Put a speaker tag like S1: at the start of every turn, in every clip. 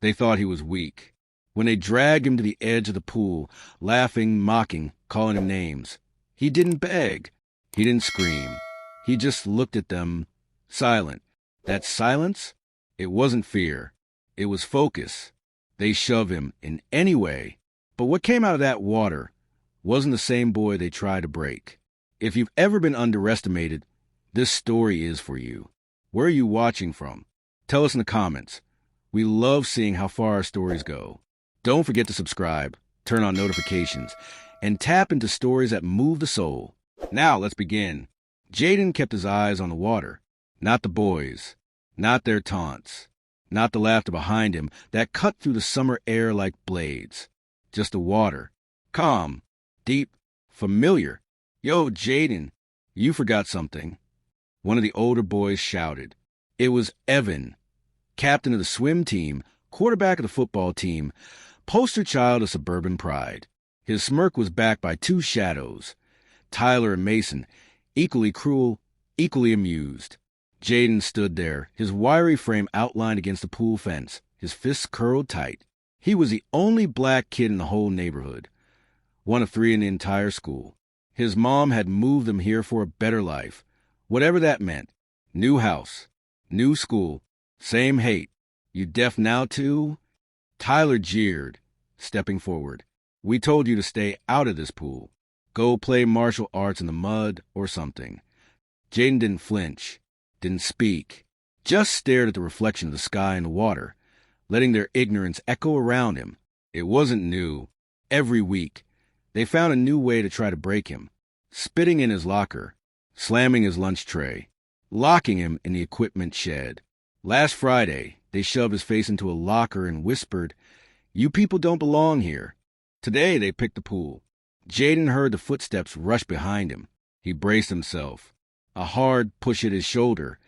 S1: They thought he was weak. When they dragged him to the edge of the pool, laughing, mocking, calling him names, he didn't beg. He didn't scream. He just looked at them, silent. That silence? It wasn't fear. It was focus. They shoved him in any way. But what came out of that water wasn't the same boy they tried to break. If you've ever been underestimated, this story is for you. Where are you watching from? Tell us in the comments. We love seeing how far our stories go. Don't forget to subscribe, turn on notifications, and tap into stories that move the soul. Now let's begin. Jaden kept his eyes on the water, not the boys, not their taunts, not the laughter behind him that cut through the summer air like blades. Just the water. Calm, deep, familiar. Yo, Jaden, you forgot something. One of the older boys shouted. It was Evan, captain of the swim team, quarterback of the football team, poster child of suburban pride. His smirk was backed by two shadows, Tyler and Mason, equally cruel, equally amused. Jaden stood there, his wiry frame outlined against the pool fence, his fists curled tight. He was the only black kid in the whole neighborhood, one of 3 in the entire school. His mom had moved them here for a better life, whatever that meant. New house, new school, same hate. You deaf now too? Tyler jeered, stepping forward. We told you to stay out of this pool. Go play martial arts in the mud or something. Jaden didn't flinch, didn't speak, just stared at the reflection of the sky and the water, letting their ignorance echo around him. It wasn't new. Every week, they found a new way to try to break him, spitting in his locker, slamming his lunch tray, locking him in the equipment shed. Last Friday, they shoved his face into a locker and whispered, "You people don't belong here." Today, they picked the pool. Jaden heard the footsteps rush behind him. He braced himself, a hard push at his shoulder.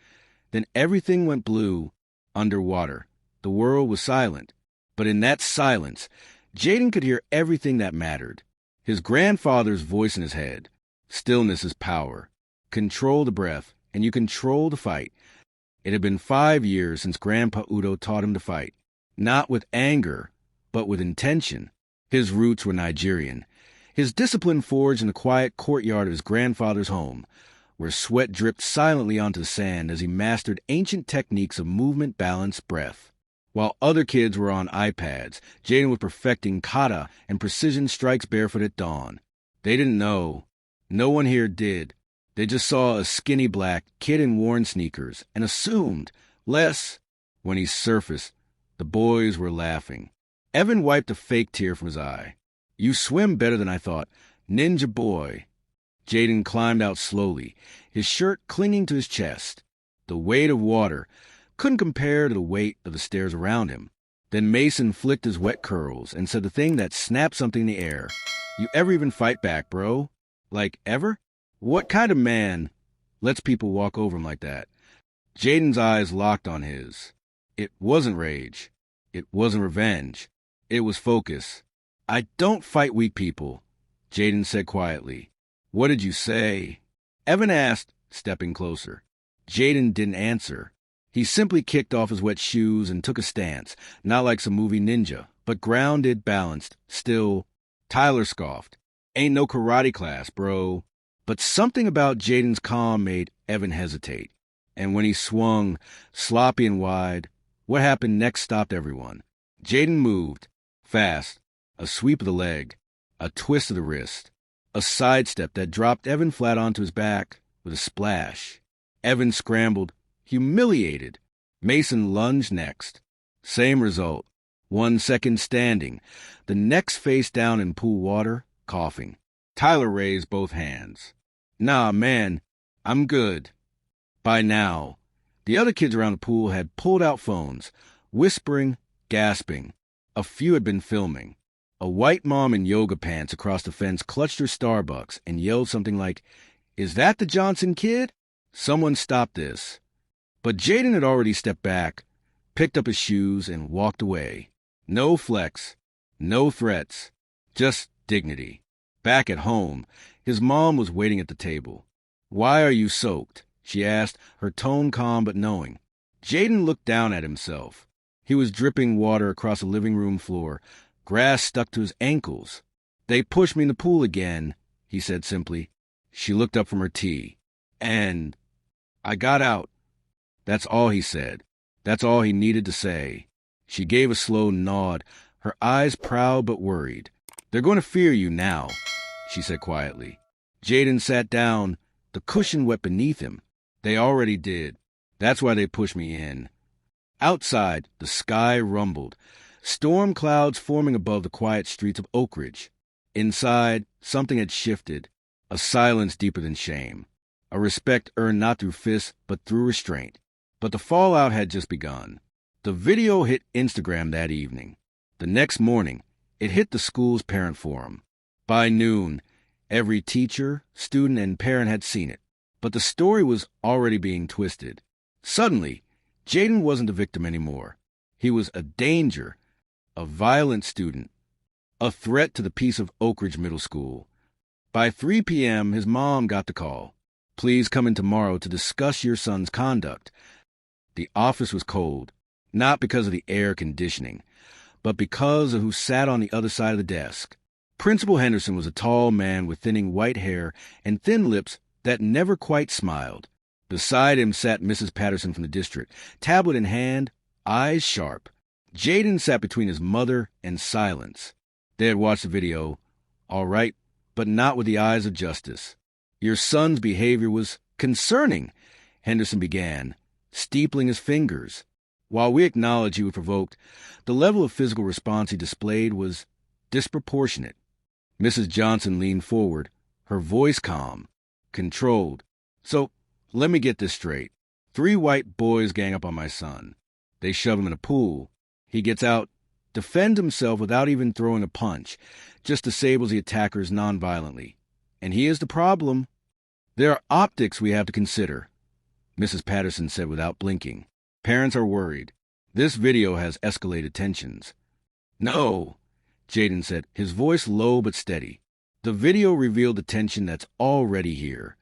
S1: Then everything went blue, underwater. The world was silent. But in that silence, Jaden could hear everything that mattered. His grandfather's voice in his head. Stillness is power. Control the breath, and you control the fight. It had been 5 years since Grandpa Udo taught him to fight. Not with anger, but with intention. His roots were Nigerian. His discipline forged in the quiet courtyard of his grandfather's home, where sweat dripped silently onto the sand as he mastered ancient techniques of movement, balance, breath. While other kids were on iPads, Jaden was perfecting kata and precision strikes barefoot at dawn. They didn't know. No one here did. They just saw a skinny black kid in worn sneakers and assumed less. When he surfaced, the boys were laughing. Evan wiped a fake tear from his eye. You swim better than I thought. Ninja boy. Jaden climbed out slowly, his shirt clinging to his chest. The weight of water couldn't compare to the weight of the stairs around him. Then Mason flicked his wet curls and said the thing that snapped something in the air. You ever even fight back, bro? Like, ever? What kind of man lets people walk over him like that? Jaden's eyes locked on his. It wasn't rage. It wasn't revenge. It was focus. I don't fight weak people, Jaden said quietly. What did you say? Evan asked, stepping closer. Jaden didn't answer. He simply kicked off his wet shoes and took a stance, not like some movie ninja, but grounded, balanced, still. Tyler scoffed. Ain't no karate class, bro. But something about Jaden's calm made Evan hesitate. And when he swung, sloppy and wide, what happened next stopped everyone. Jaden moved, fast, a sweep of the leg, a twist of the wrist, a sidestep that dropped Evan flat onto his back with a splash. Evan scrambled, humiliated. Mason lunged next. Same result. 1 second standing, the next face down in pool water, coughing. Tyler raised both hands. Nah, man, I'm good. By now, the other kids around the pool had pulled out phones, whispering, gasping. A few had been filming. A white mom in yoga pants across the fence clutched her Starbucks and yelled something like, "Is that the Johnson kid?" Someone stopped this. But Jaden had already stepped back, picked up his shoes, and walked away. No flex, no threats, just dignity. Back at home, his mom was waiting at the table. "Why are you soaked?" she asked, her tone calm but knowing. Jaden looked down at himself. He was dripping water across the living room floor, grass stuck to his ankles. "They pushed me in the pool again," he said simply. She looked up from her tea. "And I got out." That's all he said. That's all he needed to say. She gave a slow nod, her eyes proud but worried. "They're going to fear you now," she said quietly. Jaden sat down, the cushion wet beneath him. "They already did. That's why they pushed me in." Outside, the sky rumbled, storm clouds forming above the quiet streets of Oak Ridge. Inside, something had shifted, a silence deeper than shame, a respect earned not through fists but through restraint. But the fallout had just begun. The video hit Instagram that evening. The next morning, it hit the school's parent forum. By noon, every teacher, student, and parent had seen it. But the story was already being twisted. Suddenly, Jaden wasn't a victim anymore. He was a danger, a violent student, a threat to the peace of Oak Ridge Middle School. By 3 p.m., his mom got the call. "Please come in tomorrow to discuss your son's conduct." The office was cold, not because of the air conditioning, but because of who sat on the other side of the desk. Principal Henderson was a tall man with thinning white hair and thin lips that never quite smiled. Beside him sat Mrs. Patterson from the district, tablet in hand, eyes sharp. Jaden sat between his mother and silence. They had watched the video, all right, but not with the eyes of justice. "Your son's behavior was concerning," Henderson began, steepling his fingers. "While we acknowledge he was provoked, the level of physical response he displayed was disproportionate." Mrs. Johnson leaned forward, her voice calm, controlled. "So, let me get this straight. 3 white boys gang up on my son. They shove him in a pool. He gets out, defends himself without even throwing a punch, just disables the attackers nonviolently. And he is the problem. There are optics we have to consider," Mrs. Patterson said without blinking. "Parents are worried. This video has escalated tensions." "No," Jaden said, his voice low but steady. "The video revealed the tension that's already here."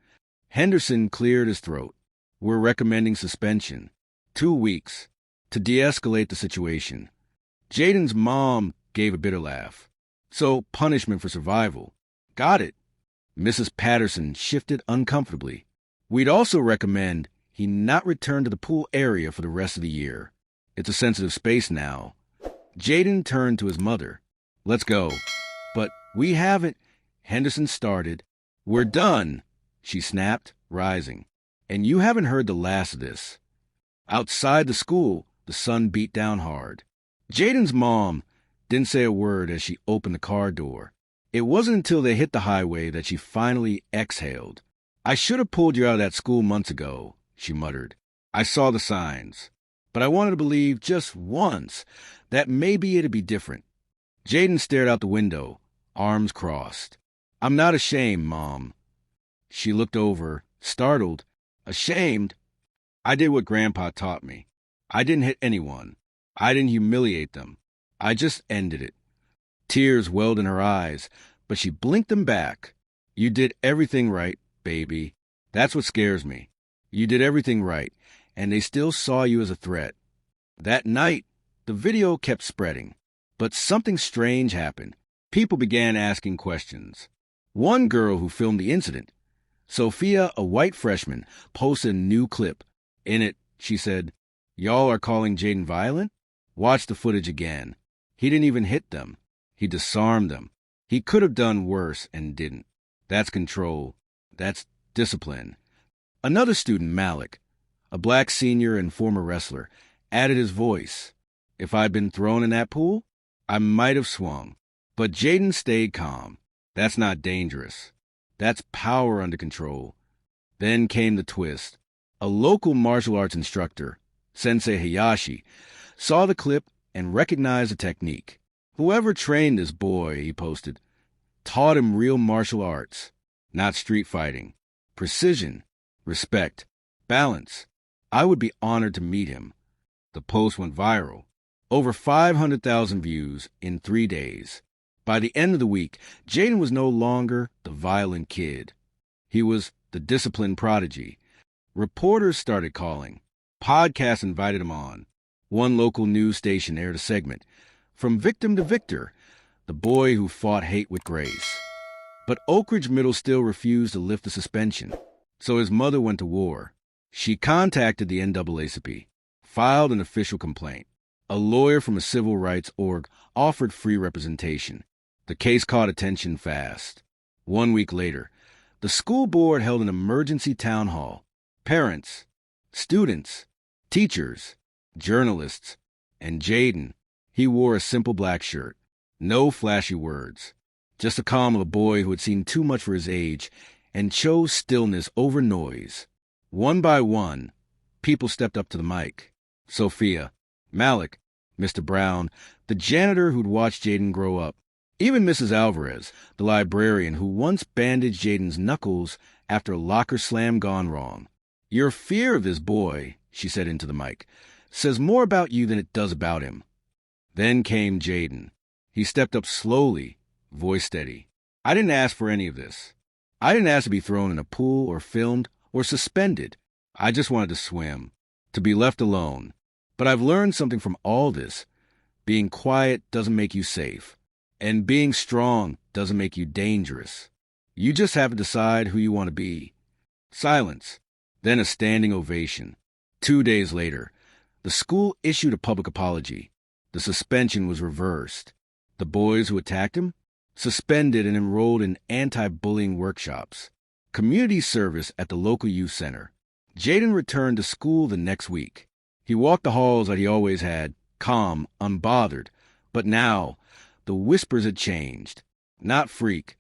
S1: Henderson cleared his throat. "We're recommending suspension. 2 weeks. To de-escalate the situation." Jaden's mom gave a bitter laugh. "So, punishment for survival. Got it." Mrs. Patterson shifted uncomfortably. "We'd also recommend he not return to the pool area for the rest of the year. It's a sensitive space now." Jaden turned to his mother. "Let's go." "But we haven't," Henderson started. "We're done," she snapped, rising. "And you haven't heard the last of this." Outside the school, the sun beat down hard. Jaden's mom didn't say a word as she opened the car door. It wasn't until they hit the highway that she finally exhaled. "I should have pulled you out of that school months ago," she muttered. "I saw the signs. But I wanted to believe just once that maybe it'd be different." Jaden stared out the window, arms crossed. "I'm not ashamed, Mom." She looked over, startled. "Ashamed? I did what Grandpa taught me. I didn't hit anyone. I didn't humiliate them. I just ended it." Tears welled in her eyes, but she blinked them back. "You did everything right, baby. That's what scares me. You did everything right, and they still saw you as a threat." That night, the video kept spreading, but something strange happened. People began asking questions. One girl who filmed the incident, Sophia, a white freshman, posted a new clip. In it, she said, "Y'all are calling Jaden violent? Watch the footage again. He didn't even hit them. He disarmed them. He could have done worse and didn't. That's control. That's discipline." Another student, Malik, a black senior and former wrestler, added his voice. "If I'd been thrown in that pool, I might have swung." But Jaden stayed calm. That's not dangerous. That's power under control. Then came the twist. A local martial arts instructor, Sensei Hayashi, saw the clip and recognized the technique. "Whoever trained this boy," he posted, "taught him real martial arts, not street fighting. Precision, respect, balance. I would be honored to meet him." The post went viral. Over 500,000 views in 3 days. By the end of the week, Jaden was no longer the violent kid. He was the disciplined prodigy. Reporters started calling. Podcasts invited him on. One local news station aired a segment, From Victim to Victor, the boy who fought hate with grace. But Oak Ridge Middle still refused to lift the suspension, so his mother went to war. She contacted the NAACP, filed an official complaint. A lawyer from a civil rights org offered free representation. The case caught attention fast. 1 week later, the school board held an emergency town hall. Parents, students, teachers, journalists, and Jaden. He wore a simple black shirt. No flashy words. Just the calm of a boy who had seen too much for his age and chose stillness over noise. One by one, people stepped up to the mic. Sophia, Malik, Mr. Brown, the janitor who'd watched Jaden grow up. Even Mrs. Alvarez, the librarian who once bandaged Jaden's knuckles after a locker slam gone wrong. Your fear of this boy, she said into the mic, says more about you than it does about him. Then came Jaden. He stepped up slowly, voice steady. I didn't ask for any of this. I didn't ask to be thrown in a pool or filmed or suspended. I just wanted to swim, to be left alone. But I've learned something from all this. Being quiet doesn't make you safe. And being strong doesn't make you dangerous. You just have to decide who you want to be. Silence. Then a standing ovation. 2 days later, the school issued a public apology. The suspension was reversed. The boys who attacked him? Suspended and enrolled in anti-bullying workshops. Community service at the local youth center. Jaden returned to school the next week. He walked the halls that he always had, calm, unbothered. But now, the whispers had changed. Not freak.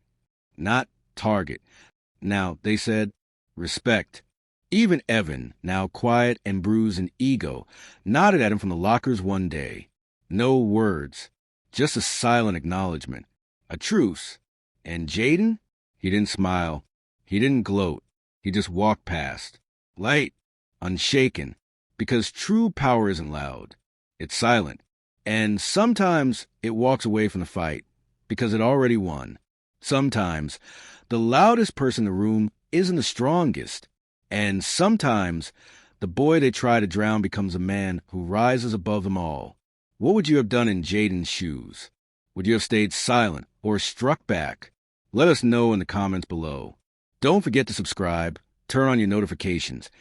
S1: Not target. Now, they said, respect. Even Evan, now quiet and bruised in ego, nodded at him from the lockers one day. No words. Just a silent acknowledgement. A truce. And Jaden? He didn't smile. He didn't gloat. He just walked past. Light. Unshaken. Because true power isn't loud. It's silent. And sometimes it walks away from the fight because it already won. Sometimes the loudest person in the room isn't the strongest. And sometimes the boy they try to drown becomes a man who rises above them all. What would you have done in Jaden's shoes? Would you have stayed silent or struck back? Let us know in the comments below. Don't forget to subscribe, turn on your notifications,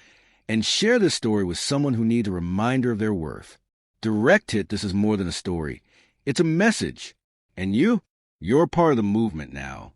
S1: and share this story with someone who needs a reminder of their worth. Direct Hit, this is more than a story. It's a message. And you're part of the movement now.